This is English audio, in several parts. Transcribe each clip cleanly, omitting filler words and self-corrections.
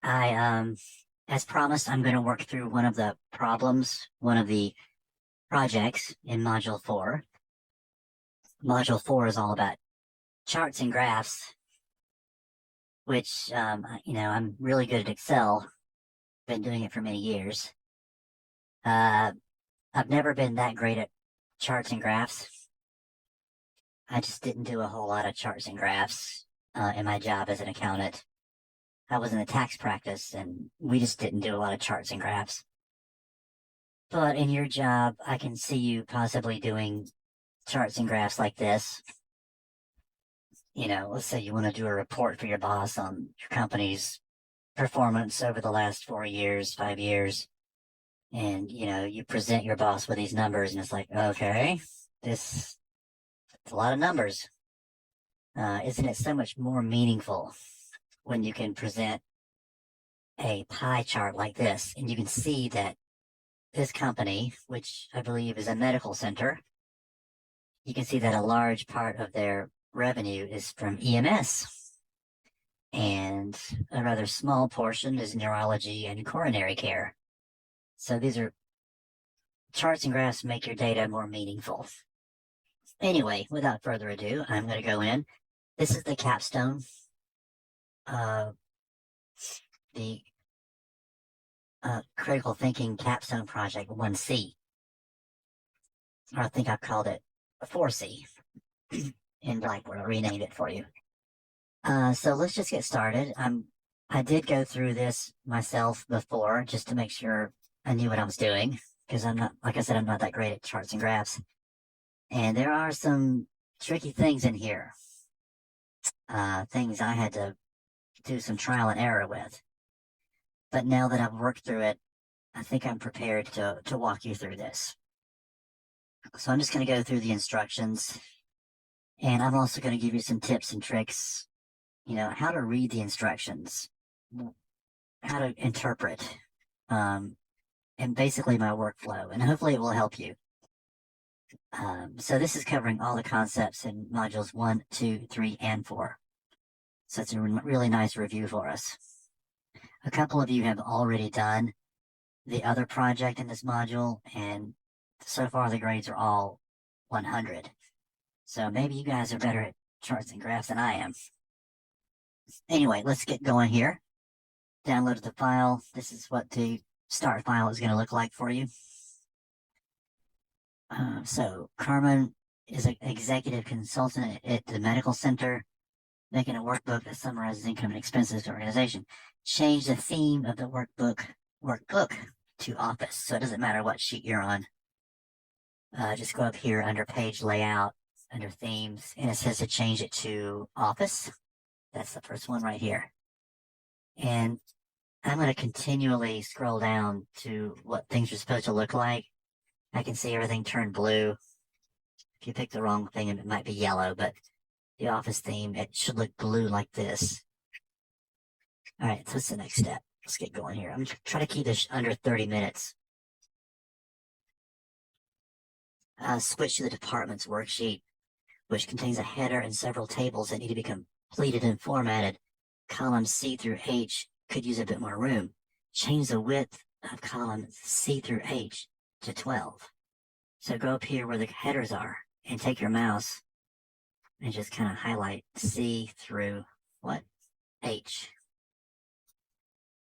As promised, I'm going to work through one of the problems, one of the projects in Module 4. Module 4 is all about charts and graphs, which, I'm really good at Excel. Been doing it for many years. I've never been that great at charts and graphs. I just didn't do a whole lot of charts and graphs in my job as an accountant. I was in the tax practice, and we just didn't do a lot of charts and graphs. But in your job, I can see you possibly doing charts and graphs like this. Let's say you want to do a report for your boss on your company's performance over the last 4 years, 5 years. And, you present your boss with these numbers, and it's like, okay, it's a lot of numbers. Isn't it so much more meaningful when you can present a pie chart like this, and you can see that this company, which I believe is a medical center, you can see that a large part of their revenue is from EMS, and a rather small portion is neurology and coronary care. So these are charts and graphs make your data more meaningful. Anyway, without further ado, I'm going to go in. This is the Capstone, the Critical Thinking Capstone Project 1C. Or I think I called it 4C in Blackboard. I'll rename it for you. So let's just get started. I did go through this myself before just to make sure I knew what I was doing, because I'm not, like I said, I'm not that great at charts and graphs. And there are some tricky things in here. Things I had to do some trial and error with. But now that I've worked through it, I think I'm prepared to walk you through this. So I'm just going to go through the instructions, and I'm also going to give you some tips and tricks, how to read the instructions, how to interpret, and basically my workflow, and hopefully it will help you. So this is covering all the concepts in modules 1, 2, 3, and 4. So it's a really nice review for us. A couple of you have already done the other project in this module, and so far the grades are all 100. So maybe you guys are better at charts and graphs than I am. Anyway, let's get going here. Downloaded the file. This is what the start file is going to look like for you. So Carmen is an executive consultant at the medical center, making a workbook that summarizes income and expenses of the organization. Change the theme of the workbook to office. So it doesn't matter what sheet you're on. Just go up here under page layout, under themes, and it says to change it to office. That's the first one right here. And I'm going to continually scroll down to what things are supposed to look like. I can see everything turn blue. If you pick the wrong thing, it might be yellow, but the office theme, it should look blue like this. All right, so what's the next step? Let's get going here. I'm going to try to keep this under 30 minutes. Switch to the departments worksheet, which contains a header and several tables that need to be completed and formatted. Column C through H could use a bit more room. Change the width of column C through H to 12. So go up here where the headers are and take your mouse and just kind of highlight C through H.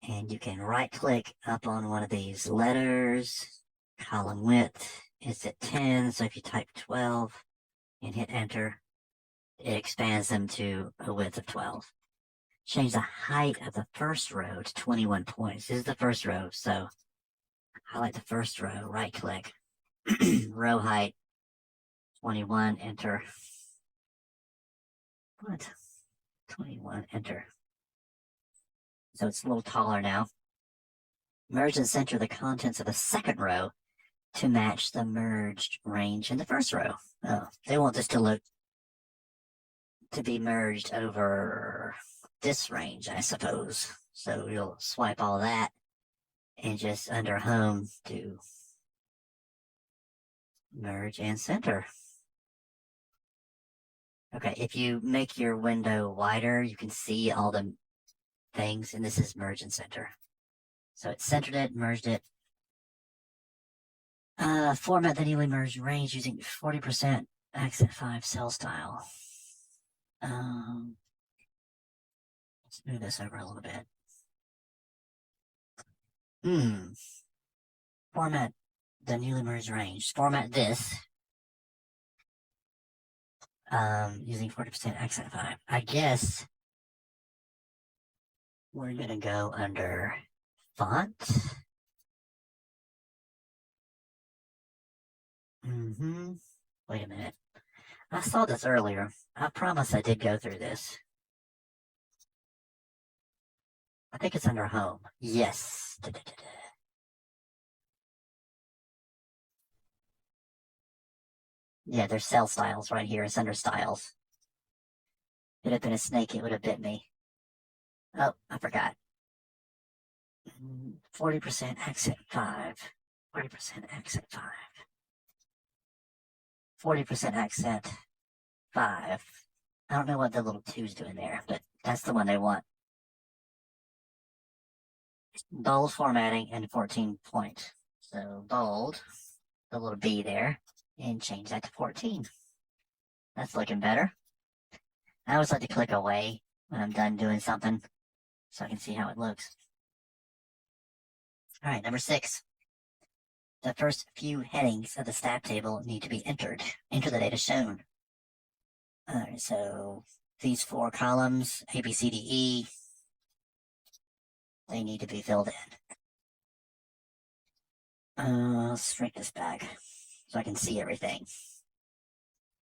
And you can right click up on one of these letters. Column width is at 10, so if you type 12 and hit enter, it expands them to a width of 12. Change the height of the first row to 21 points. This is the first row, so highlight the first row, right click, row height, 21, enter. 21, enter. So it's a little taller now. Merge and center the contents of the second row to match the merged range in the first row. Oh, they want this to be merged over this range, I suppose. So you'll swipe all that and just under home do merge and center. Okay, if you make your window wider, you can see all the things, and this is merge and center. So it centered it, merged it. Format the newly merged range using 40% accent 5 cell style. Let's move this over a little bit. Format the newly merged range. Format this using 40% accent 5. I guess we're gonna go under font. Wait a minute. I saw this earlier. I promise I did go through this. I think it's under home. Yes. Yeah, there's cell styles right here. It's under styles. If it had been a snake, it would have bit me. Oh, I forgot. 40% accent 5. 40% accent 5. 40% accent 5. I don't know what the little 2's doing there, but that's the one they want. Bold formatting and 14 point. So bold, the little B there, and change that to 14. That's looking better. I always like to click away when I'm done doing something so I can see how it looks. All right, number 6. The first few headings of the stat table need to be entered. Enter the data shown. All right, so these 4 columns, A, B, C, D, E, they need to be filled in. Let's shrink this back so I can see everything.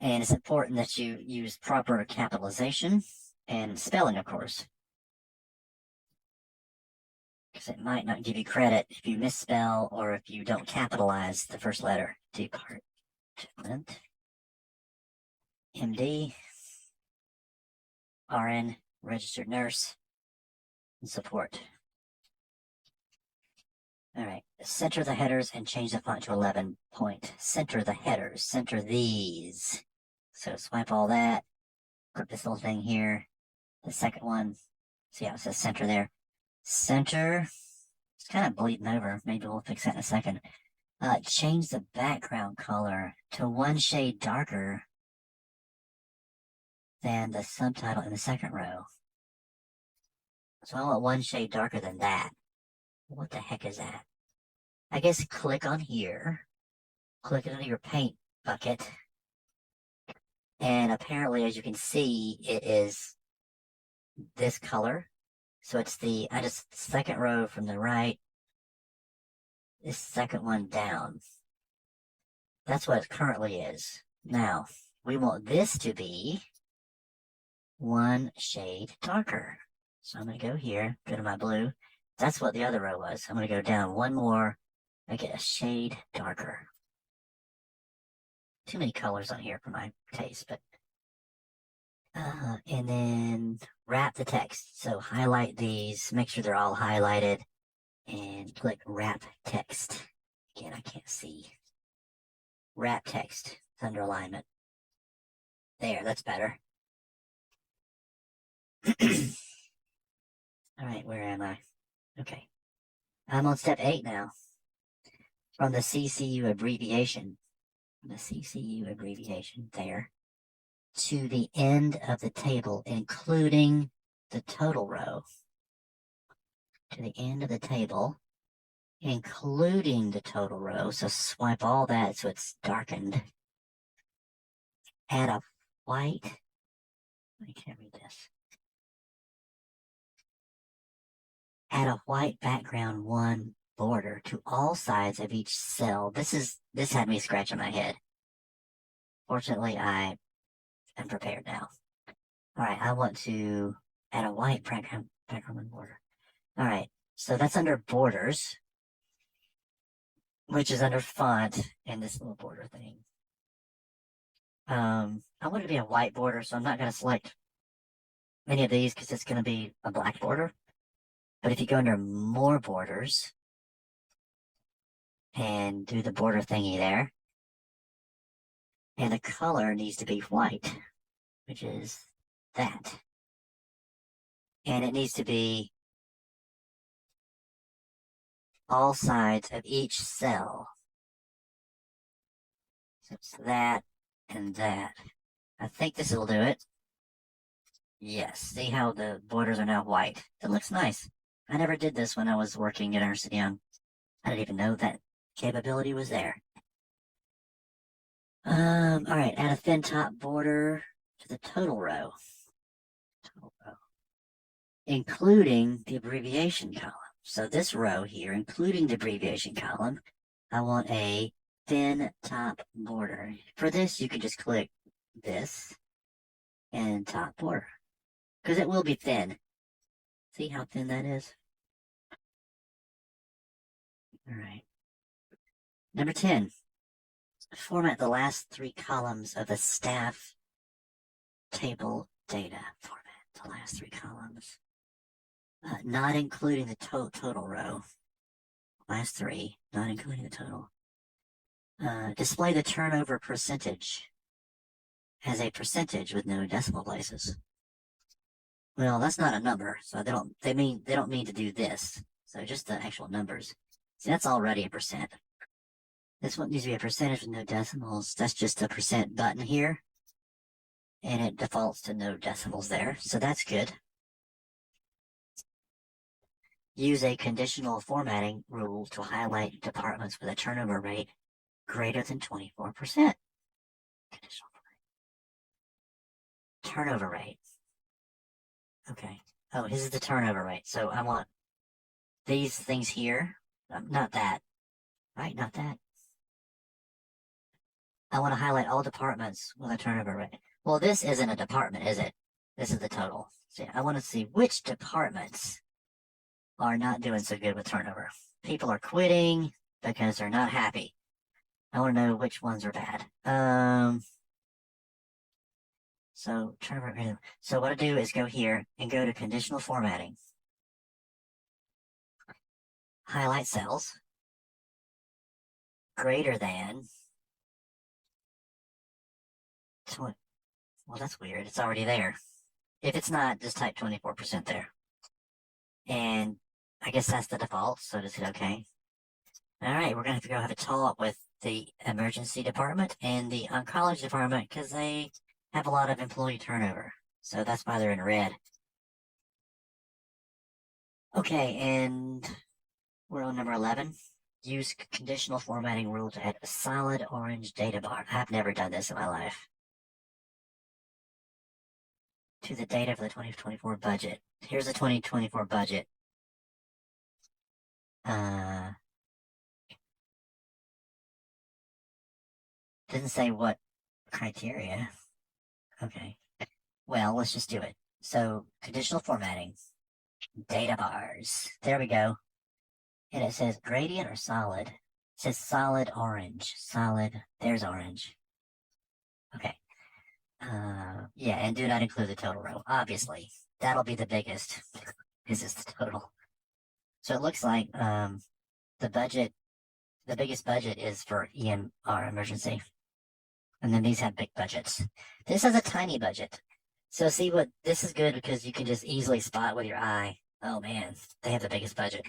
And it's important that you use proper capitalization and spelling, of course, because it might not give you credit if you misspell or if you don't capitalize the first letter. Department, MD, RN, registered nurse, and support. All right, center the headers and change the font to 11 point. Center the headers, center these. So swipe all that, click this little thing here, the second one. See how it says center there? Center, it's kind of bleeding over. Maybe we'll fix that in a second. Change the background color to 1 shade darker than the subtitle in the second row. So I want 1 shade darker than that. What the heck is that? I guess click on here, click it under your paint bucket, and apparently, as you can see, it is this color. So it's the second row from the right, this second one down. That's what it currently is. Now, we want this to be 1 shade darker. So I'm going to go here, go to my blue. That's what the other row was. I'm going to go down 1 more, make it a shade darker. Too many colors on here for my taste, but and then wrap the text. So highlight these, make sure they're all highlighted, and click wrap text. Again, I can't see. Wrap text, under alignment. There, that's better. All right, where am I? Okay. I'm on step 8 now. From the CCU abbreviation. There. To the end of the table, including the total row. To the end of the table, including the total row. So swipe all that so it's darkened. Add a white. I can't read this. Add a white background 1 border to all sides of each cell. This had me scratching my head. Fortunately, I am prepared now. All right, I want to add a white background 1 border. All right, so that's under borders, which is under font and this little border thing. I want it to be a white border, so I'm not going to select any of these because it's going to be a black border. But if you go under more borders and do the border thingy there, and the color needs to be white, which is that. And it needs to be all sides of each cell. So it's that and that. I think this will do it. Yes, see how the borders are now white? It looks nice. I never did this when I was working at Ernst & Young. I didn't even know that capability was there. All right, add a thin top border to the total row. Including the abbreviation column. So this row here, including the abbreviation column, I want a thin top border. For this, you can just click this and top border, because it will be thin. See how thin that is? All right. Number 10, format the last 3 columns of the staff table data. Format the last 3 columns. Not including the total row. Last 3, not including the total. Display the turnover percentage as a percentage with no decimal places. Well, that's not a number, so they don't mean to do this. So just the actual numbers. See, that's already a percent. This one needs to be a percentage with no decimals. That's just a percent button here, and it defaults to no decimals there, so that's good. Use a conditional formatting rule to highlight departments with a turnover rate greater than 24%. Conditional turnover rate. Okay. Oh, this is the turnover rate. So I want these things here. Not that. Right? Not that. I want to highlight all departments with a turnover rate. Well, this isn't a department, is it? This is the total. So I want to see which departments are not doing so good with turnover. People are quitting because they're not happy. I want to know which ones are bad. So turnover. So what I do is go here and go to conditional formatting. Highlight cells greater than 20. Well, that's weird. It's already there. If it's not, just type 24% there. And I guess that's the default, so just hit OK. All right, we're going to have to go have a talk with the emergency department and the oncology department because they have a lot of employee turnover. So that's why they're in red. Okay, and we're on number 11. Use conditional formatting rule to add a solid orange data bar. I've never done this in my life. To the data for the 2024 budget. Here's the 2024 budget. Doesn't say what criteria. Okay. Well, let's just do it. So, conditional formatting. Data bars. There we go. And it says gradient or solid. It says solid orange. Solid. There's orange. Okay. Yeah, and do not include the total row. Obviously, that'll be the biggest. This is the total. So it looks like the budget, the biggest budget is for EMR emergency. And then these have big budgets. This has a tiny budget. So see what, this is good because you can just easily spot with your eye. Oh man, they have the biggest budget.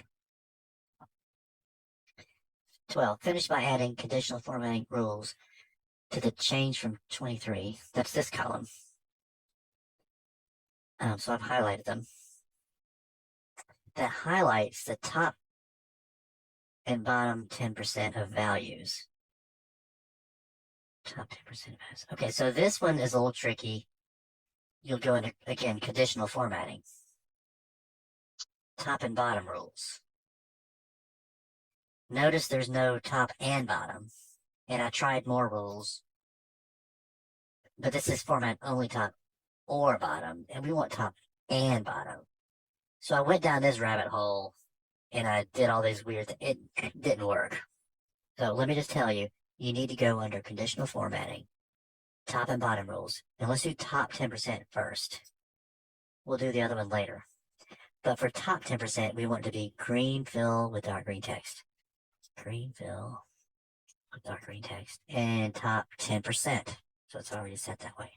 12, finish by adding conditional formatting rules to the change from 23. That's this column. So I've highlighted them. That highlights the top and bottom 10% of values. Top 10% of values. Okay, so this one is a little tricky. You'll go into, again, conditional formatting. Top and bottom rules. Notice there's no top and bottom. And I tried more rules. But this is format only top or bottom. And we want top and bottom. So I went down this rabbit hole and I did all these weird things. It didn't work. So let me just tell you, you need to go under conditional formatting, top and bottom rules. And let's do top 10% first. We'll do the other one later. But for top 10%, we want it to be green fill with dark green text. Green fill with dark green text. And top 10%. So it's already set that way.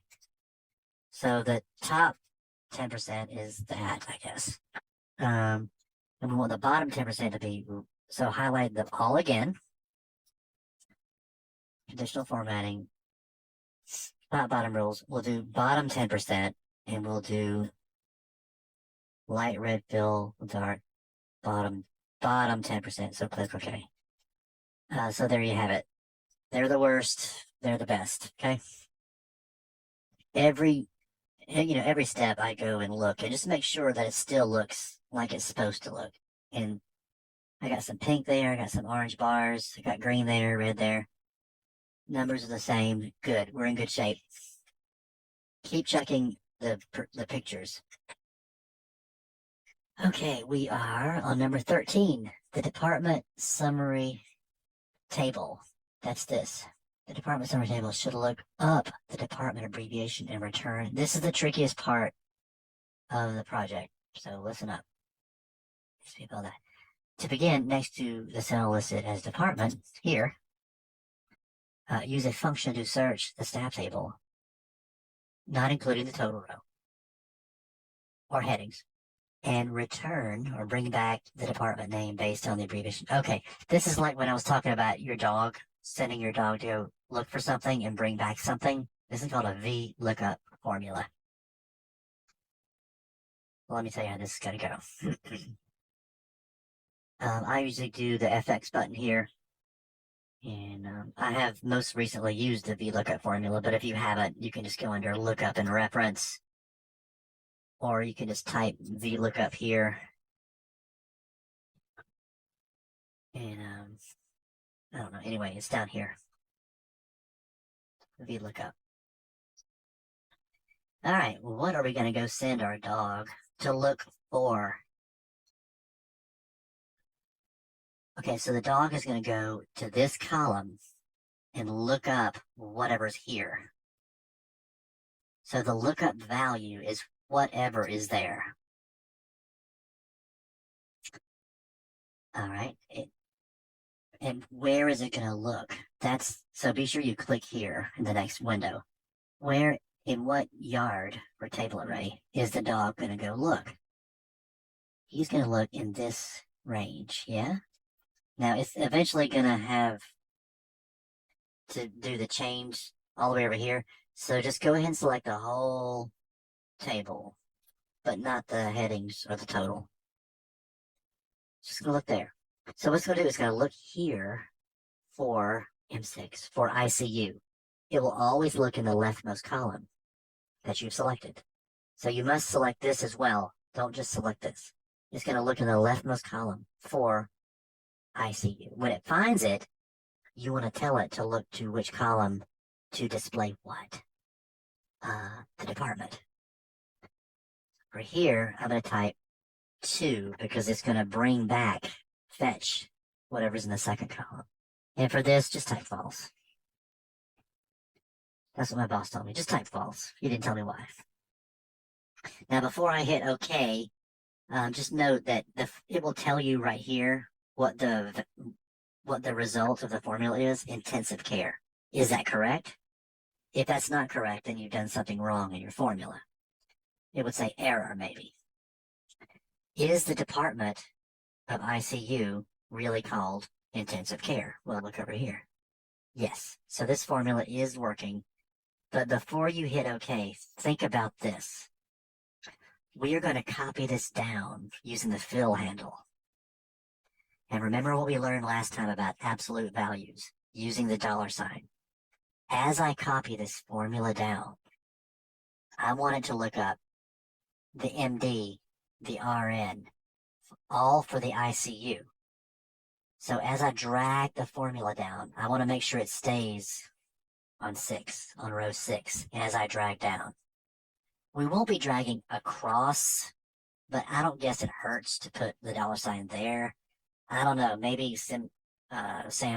So the top 10% is that, I guess. And we want the bottom 10% to be So highlight them all again. Conditional formatting. Top bottom rules. We'll do bottom 10% and we'll do light red fill, dark bottom 10%. So click OK. So there you have it. They're the worst. They're the best. Okay. Every step I go and look and just make sure that it still looks like it's supposed to look. And I got some pink there. I got some orange bars. I got green there, red there. Numbers are the same. Good. We're in good shape. Keep checking the pictures. Okay, we are on number 13, the department summary table. That's this. The department summary table should look up the department abbreviation and return. This is the trickiest part of the project, so listen up. To begin, next to the cell listed as department, here, use a function to search the staff table, not including the total row or headings, and return or bring back the department name based on the abbreviation. Okay, this is like when I was talking about your dog, sending your dog to go look for something and bring back something. This is called a VLOOKUP formula. Well, let me tell you how this is going to go. I usually do the FX button here. And I have most recently used the VLOOKUP formula, but if you haven't, you can just go under Lookup and Reference, or you can just type VLOOKUP here. And I don't know. Anyway, it's down here. VLOOKUP. All right. Well, what are we going to go send our dog to look for? Okay, so the dog is going to go to this column and look up whatever's here. So the lookup value is whatever is there. All right. And where is it going to look? So be sure you click here in the next window. Where, in what yard or table array is the dog going to go look? He's going to look in this range, yeah? Now, it's eventually going to have to do the change all the way over here. So just go ahead and select the whole table, but not the headings or the total. Just going to look there. So what's going to do is going to look here for M6, for ICU. It will always look in the leftmost column that you've selected. So you must select this as well. Don't just select this. It's going to look in the leftmost column for ICU. When it finds it, you want to tell it to look to which column to display what? The department. For here, I'm going to type 2 because it's going to bring back, fetch whatever's in the second column. And for this, just type false. That's what my boss told me. Just type false. He didn't tell me why. Now, before I hit OK, just note that it will tell you right here what the result of the formula is, intensive care. Is that correct? If that's not correct, then you've done something wrong in your formula. It would say error, maybe. Is the department of ICU really called intensive care? Well, look over here. Yes. So this formula is working. But before you hit OK, think about this. We are going to copy this down using the fill handle. And remember what we learned last time about absolute values, using the $sign. As I copy this formula down, I want it to look up the MD, the RN, all for the ICU. So as I drag the formula down, I want to make sure it stays on row 6, as I drag down. We won't be dragging across, but I don't guess it hurts to put the $sign there. I don't know. Maybe Sam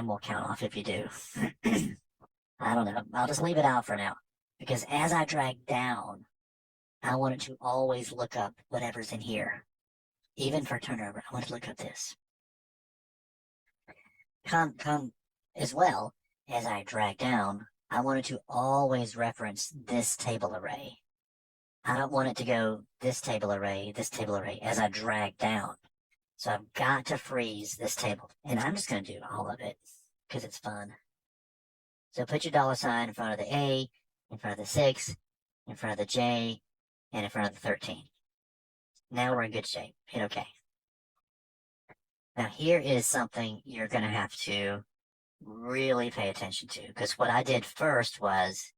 will count off if you do. I don't know. I'll just leave it out for now. Because as I drag down, I want it to always look up whatever's in here. Even for turnover, I want it to look up this. Come as well, as I drag down, I want it to always reference this table array. I don't want it to go this table array, as I drag down. So I've got to freeze this table, and I'm just going to do all of it because it's fun. So put your $sign in front of the A, in front of the 6, in front of the J, and in front of the 13. Now we're in good shape. Hit OK. Now here is something you're going to have to really pay attention to, because what I did first was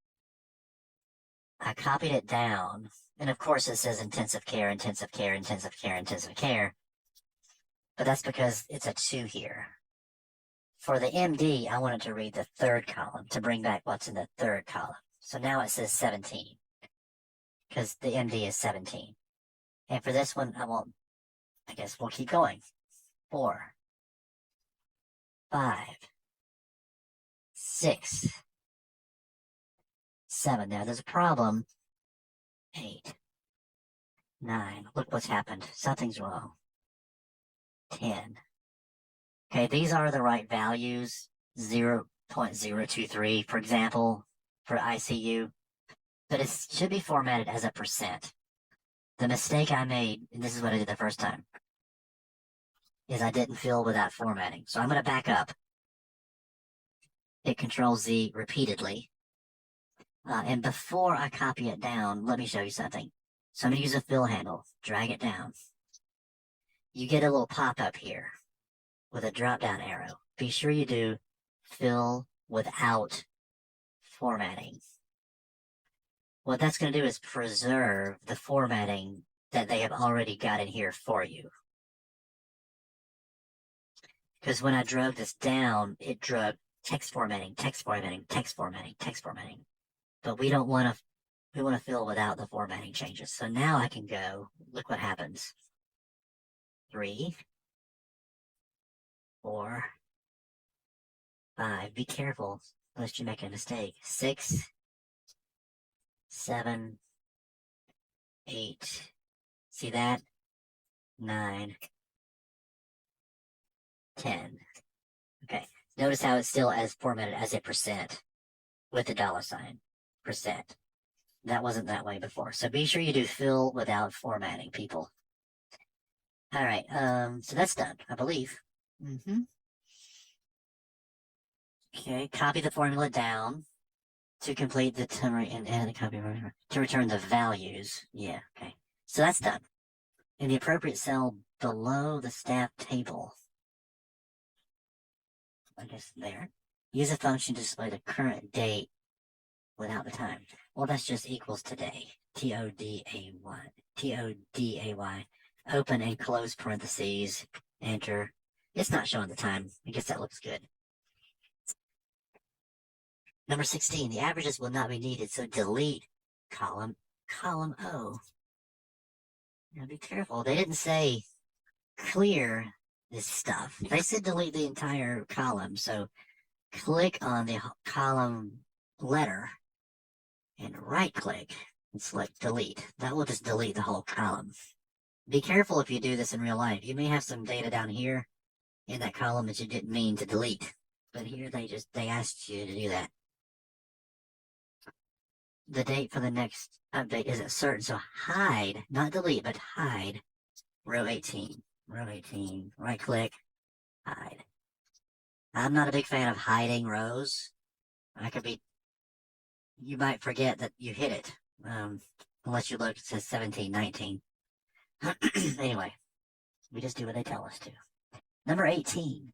I copied it down, and of course it says intensive care, intensive care, intensive care, intensive care, but that's because it's a 2 here. For the MD, I wanted to read the third column to bring back what's in the third column. So now it says 17, because the MD is 17. And for this one, I guess we'll keep going. 4, 5, 6, 7. Now there's a problem. 8, 9. Look what's happened. Something's wrong. 10. Okay, these are the right values. 0.023, for example, for ICU. But it should be formatted as a %. The mistake I made, and this is what I did the first time, is I didn't fill without formatting. So I'm going to back up. Hit Control-Z repeatedly. And before I copy it down, let me show you something. So I'm going to use a fill handle. Drag it down. You get a little pop-up here with a drop-down arrow. Be sure you do fill without formatting. What that's going to do is preserve the formatting that they have already got in here for you. Because when I drug this down, it drug text formatting, text formatting, text formatting, text formatting. But we don't want to, we want to fill without the formatting changes. So now I can go, look what happens. 3, 4, 5, be careful lest you make a mistake. 6, 7, 8, see that? 9, 10. Okay, notice how it's still as formatted as a % with the $sign, %. That wasn't that way before. So be sure you do fill without formatting, people. All right, so that's done, I believe. Okay, copy the formula down to complete the summary and edit the copy to return the values. Yeah, okay. So that's done. In the appropriate cell below the staff table, I guess there, use a function to display the current date without the time. Well, that's just equals today. T-O-D-A-Y. T-O-D-A-Y. Open and close parentheses. Enter. It's not showing the time. I guess that looks good. Number 16, the averages will not be needed, so delete column O. Now be careful. They didn't say clear this stuff. They said delete the entire column, so click on the column letter and right-click and select delete. That will just delete the whole column. Be careful if you do this in real life. You may have some data down here in that column that you didn't mean to delete, but here they asked you to do that. The date for the next update isn't certain, so hide, not delete, but hide row 18. Row 18, right-click, hide. I'm not a big fan of hiding rows. You might forget that you hit it, unless you look, it says 17, 19. Anyway, we just do what they tell us to. Number 18,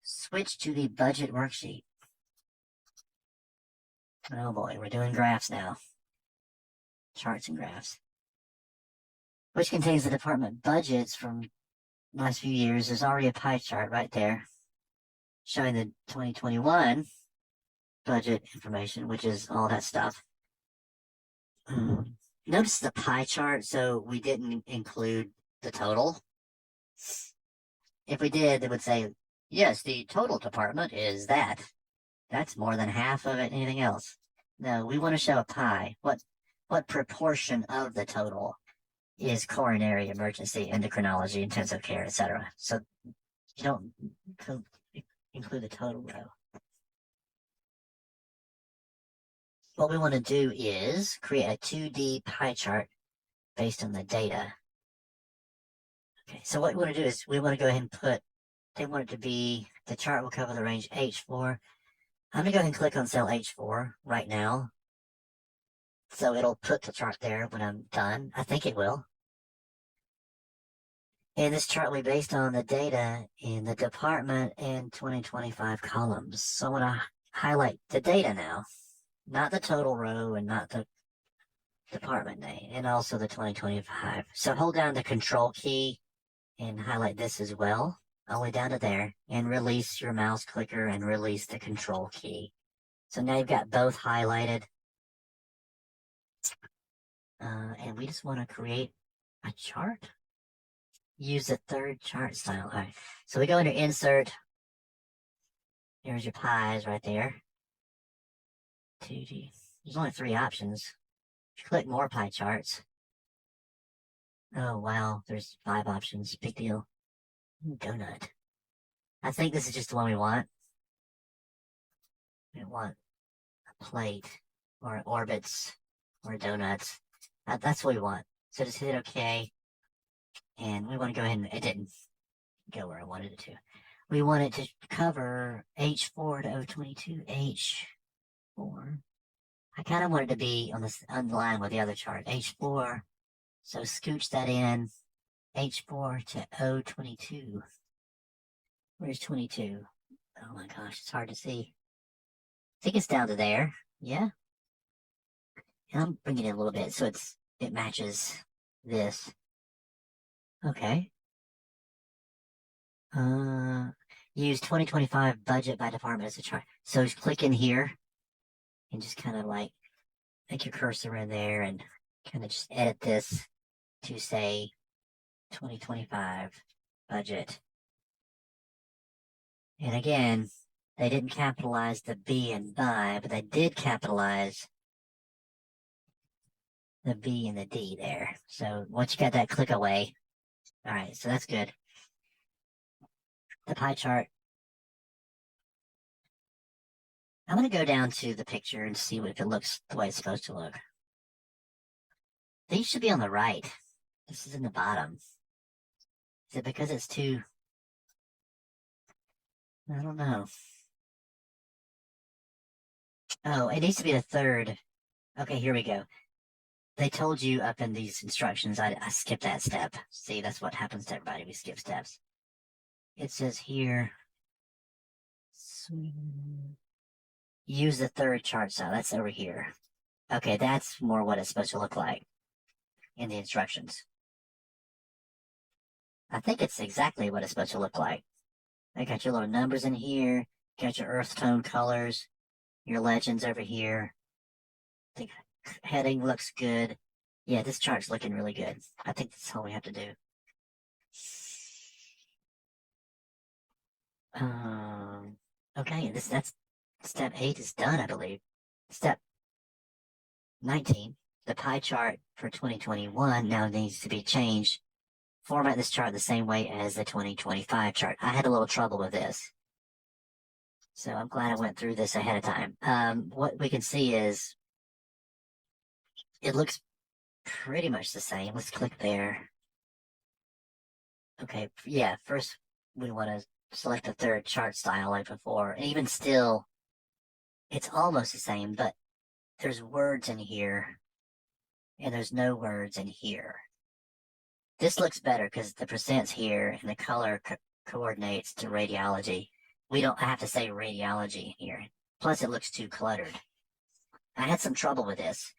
switch to the budget worksheet. Oh boy, we're doing graphs now. Charts and graphs. Which contains the department budgets from the last few years. There's already a pie chart right there showing the 2021 budget information, which is all that stuff. Notice the pie chart, so we didn't include the total. If we did, it would say, yes, the total department is that. That's more than half of it, anything else. No, we want to show a pie. What proportion of the total is coronary, emergency, endocrinology, intensive care, etc. So you don't include the total row. What we want to do is create a 2D pie chart based on the data. Okay, so what we want to do is we want to go ahead and put, they want it to be, the chart will cover the range H4. I'm going to go ahead and click on cell H4 right now. So it'll put the chart there when I'm done. I think it will. And this chart will be based on the data in the department and 2025 columns. So I want to highlight the data now, not the total row and not the department name, and also the 2025. So hold down the control key and highlight this as well, all the way down to there, and release your mouse clicker and release the control key. So now you've got both highlighted. And we just want to create a chart. Use the third chart style. All right. So we go into insert. There's your pies right there. 2G. There's only 3 options. If you click more pie charts. Oh, wow. There's 5 options. Big deal. Donut. I think this is just the one we want. We want a plate or orbits or donuts. That's what we want. So just hit OK. And we want to go ahead and it didn't go where I wanted it to. We want it to cover H4 to O22. H4. I kind of want it to be on the line with the other chart. H4. So scooch that in. H4 to O22. Where's 22? Oh my gosh, it's hard to see. I think it's down to there. Yeah. And I'm bringing it a little bit so it matches this. Okay. Use 2025 budget by department as a chart. So just click in here and just kind of like make your cursor in there and kind of just edit this to say 2025 budget. And again, they didn't capitalize the B in buy, but they did capitalize the B and the D there. So once you got that, click away. All right, so that's good. The pie chart. I'm going to go down to the picture and see if it looks the way it's supposed to look. These should be on the right. This is in the bottom. Is it because it's too... I don't know. Oh, it needs to be the third. Okay, here we go. They told you up in these instructions, I skipped that step. See, that's what happens to everybody. We skip steps. It says here, use the third chart style. That's over here. Okay, that's more what it's supposed to look like in the instructions. I think it's exactly what it's supposed to look like. I got your little numbers in here, got your earth tone colors, your legends over here. The heading looks good. Yeah, this chart's looking really good. I think that's all we have to do. Okay, that's step 8 is done, I believe. Step 19, the pie chart for 2021 now needs to be changed. Format this chart the same way as the 2025 chart. I had a little trouble with this, so I'm glad I went through this ahead of time. What we can see is it looks pretty much the same. Let's click there. Okay, yeah, first we want to select the third chart style like before. And even still, it's almost the same, but there's words in here and there's no words in here. This looks better because the percent's here and the color coordinates to radiology. We don't have to say radiology here. Plus, it looks too cluttered. I had some trouble with this.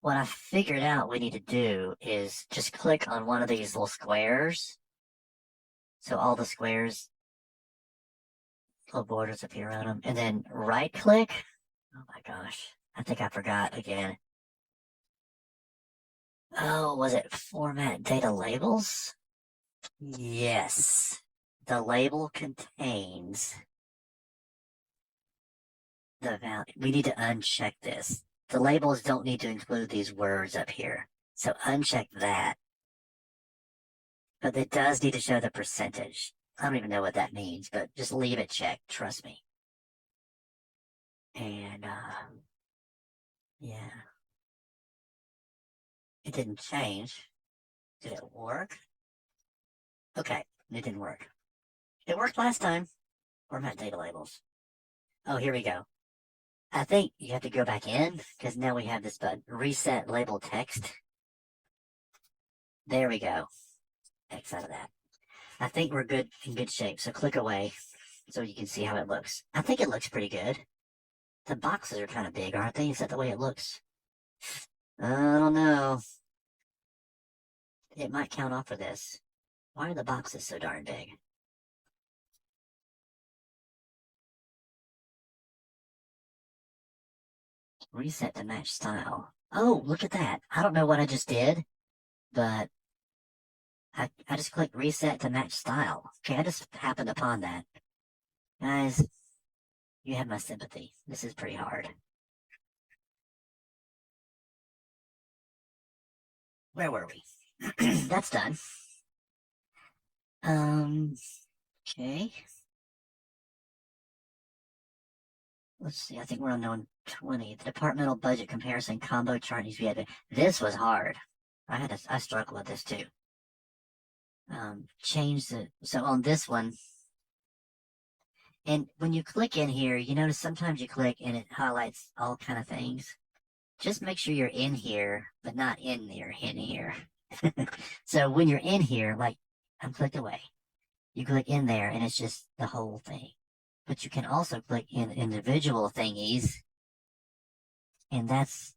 What I figured out we need to do is just click on one of these little squares. So all the squares, little borders appear on them. And then right click. Oh my gosh. I think I forgot again. Oh, was it format data labels? Yes. The label contains the value. We need to uncheck this. The labels don't need to include these words up here. So uncheck that. But it does need to show the percentage. I don't even know what that means, but just leave it checked. Trust me. And, yeah. It didn't change. Did it work? Okay, it didn't work. It worked last time. Format data labels. Oh, here we go. I think you have to go back in because now we have this button. Reset label text. There we go. X out of that. I think we're good in good shape. So click away so you can see how it looks. I think it looks pretty good. The boxes are kind of big, aren't they? Is that the way it looks? I don't know. It might count off for this. Why are the boxes so darn big? Reset to match style. Oh, look at that. I don't know what I just did, but I just clicked reset to match style. Okay, I just happened upon that. Guys, you have my sympathy. This is pretty hard. Where were we? That's done. Okay. Let's see. I think we're on note 20. The departmental budget comparison combo chart needs to be added. This was hard. I struggled with this too. Change the, so on this one, and when you click in here, you notice sometimes you click and it highlights all kind of things. Just make sure you're in here, but not in there, in here. So when you're in here, like I'm clicked away, you click in there and it's just the whole thing. But you can also click in individual thingies, and that's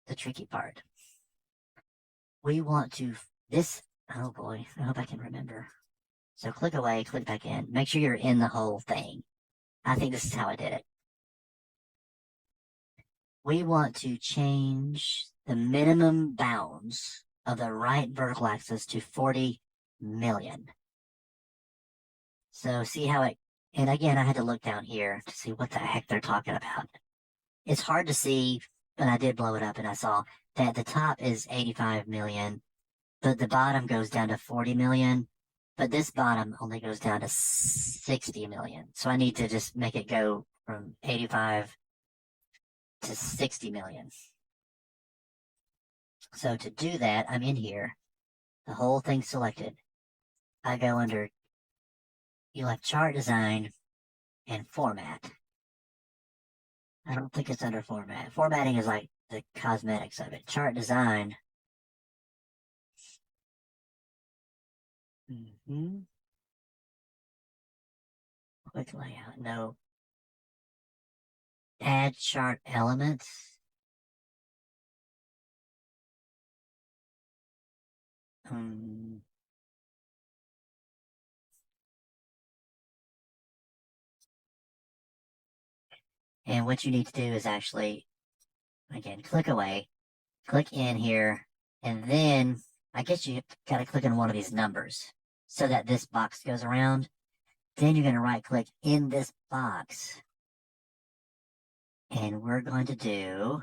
the tricky part. We want to, this, oh boy, I hope I can remember. So click away, click back in. Make sure you're in the whole thing. I think this is how I did it. We want to change the minimum bounds of the right vertical axis to 40 million. So see how it, and again, I had to look down here to see what the heck they're talking about. It's hard to see, but I did blow it up and I saw that the top is 85 million, but the bottom goes down to 40 million, but this bottom only goes down to 60 million. So I need to just make it go from 85 to 60 million. So to do that, I'm in here, the whole thing selected. I go under, you have chart design and format. I don't think it's under format. Formatting is like the cosmetics of it. Chart design. Quick layout. No. Add chart elements. And what you need to do is actually, again, click away, click in here, and then I guess you got to click on one of these numbers so that this box goes around. Then you're going to right click in this box. And we're going to do,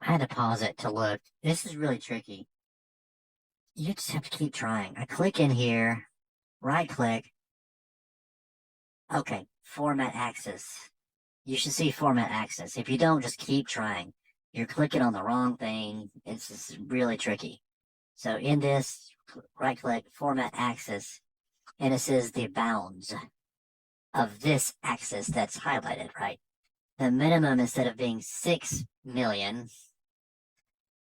I had to pause it to look. This is really tricky. You just have to keep trying. I click in here, right click. Okay, format axis. You should see format axis. If you don't, just keep trying. You're clicking on the wrong thing. It's just really tricky. So in this, right click, format axis, and it says the bounds of this axis that's highlighted, right? The minimum, instead of being 6 million,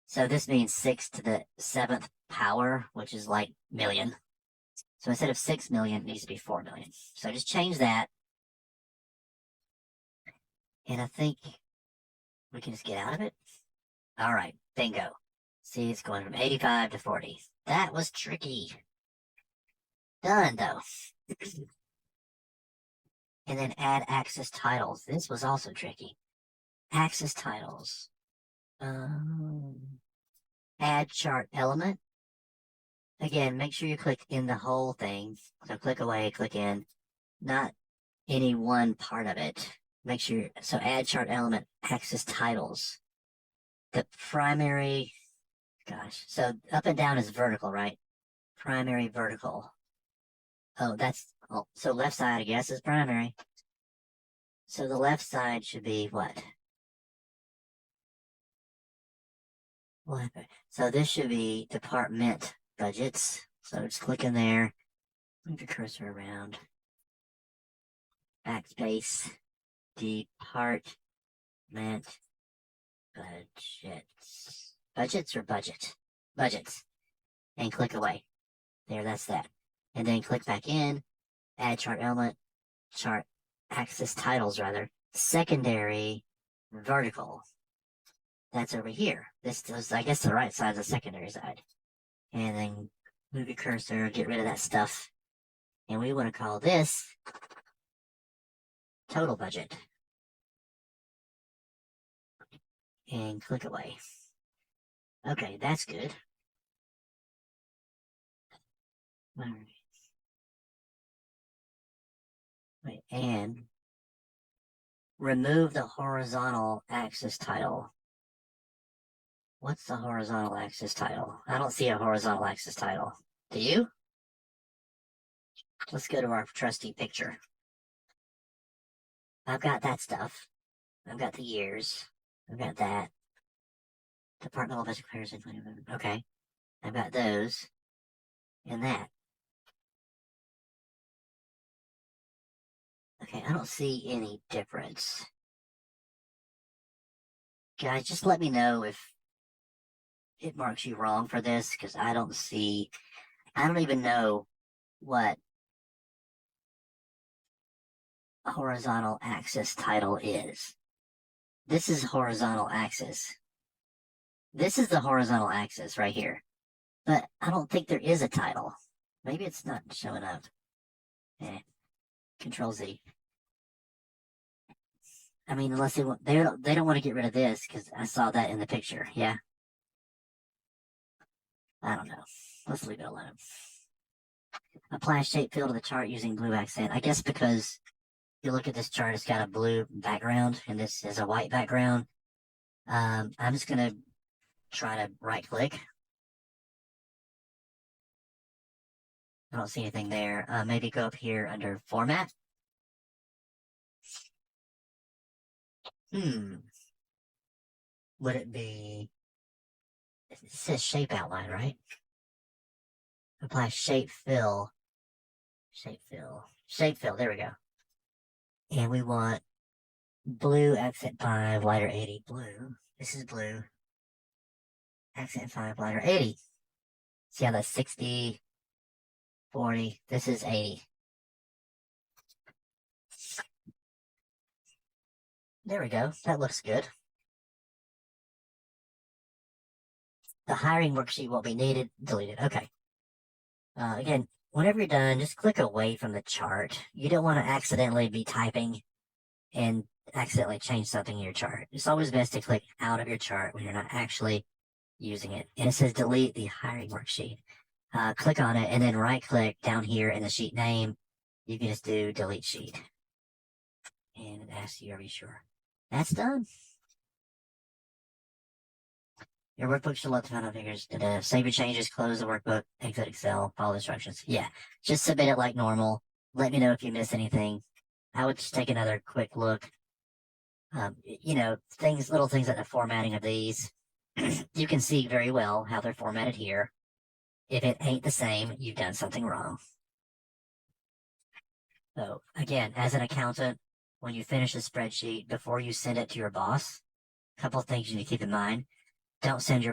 so this means 6 to the 7th power, which is like million. So instead of 6 million, it needs to be 4 million. So just change that. And I think we can just get out of it. All right, bingo. See, it's going from 85 to 40. That was tricky. Done, though. And then add axis titles. This was also tricky. Axis titles. Add chart element. Again, make sure you click in the whole thing. So click away, click in, not any one part of it. Make sure, so add chart element, axis titles. The primary, gosh, so up and down is vertical, right? primary vertical. Oh, so left side, I guess, is primary. So the left side should be what? What? So this should be department budgets. So just click in there, move your cursor around, backspace, department budgets. Budgets or budget? Budgets. And click away. There, that's that. And then click back in, add chart element, chart axis titles rather, secondary vertical. That's over here. This is, I guess, the right side of the secondary side. And then move your cursor, get rid of that stuff. And we want to call this total budget. And click away. Okay, that's good. All right. Wait, and remove the horizontal axis title. What's the horizontal axis title? I don't see a horizontal axis title. Do you? Let's go to our trusty picture. I've got that stuff. I've got the years. I've got that. Departmental budget comparison. Okay. I've got those. And that. Okay, I don't see any difference. Guys, just let me know if it marks you wrong for this, because I don't even know what a horizontal axis title is. This is horizontal axis. This is the horizontal axis right here. But I don't think there is a title. Maybe it's not showing up. Control Z. I mean, unless they don't want to get rid of this, because I saw that in the picture. Yeah. I don't know. Let's leave it alone. Apply shape fill to the chart using blue accent. I guess because you look at this chart, it's got a blue background, and this is a white background. I'm just going to try to right click. I don't see anything there. Maybe go up here under format. Would it be, it says shape outline, right? Apply shape fill. Shape fill, there we go. And we want blue accent 5, lighter 80. Blue. This is blue. Accent 5, lighter 80. See how that's 60, 40. This is 80. There we go. That looks good. The hiring worksheet won't be needed. Deleted. Okay. Again, whenever you're done, just click away from the chart. You don't want to accidentally be typing and accidentally change something in your chart. It's always best to click out of your chart when you're not actually using it. And it says delete the hiring worksheet. Click on it and then right click down here in the sheet name. You can just do delete sheet. And it asks you, are you sure? That's done. Your workbook should let the final figures. Save your changes, close the workbook, exit Excel, follow the instructions. Yeah, just submit it like normal. Let me know if you miss anything. I would just take another quick look. Little things like the formatting of these. You can see very well how they're formatted here. If it ain't the same, you've done something wrong. So again, as an accountant, when you finish a spreadsheet, before you send it to your boss, a couple of things you need to keep in mind. Don't send your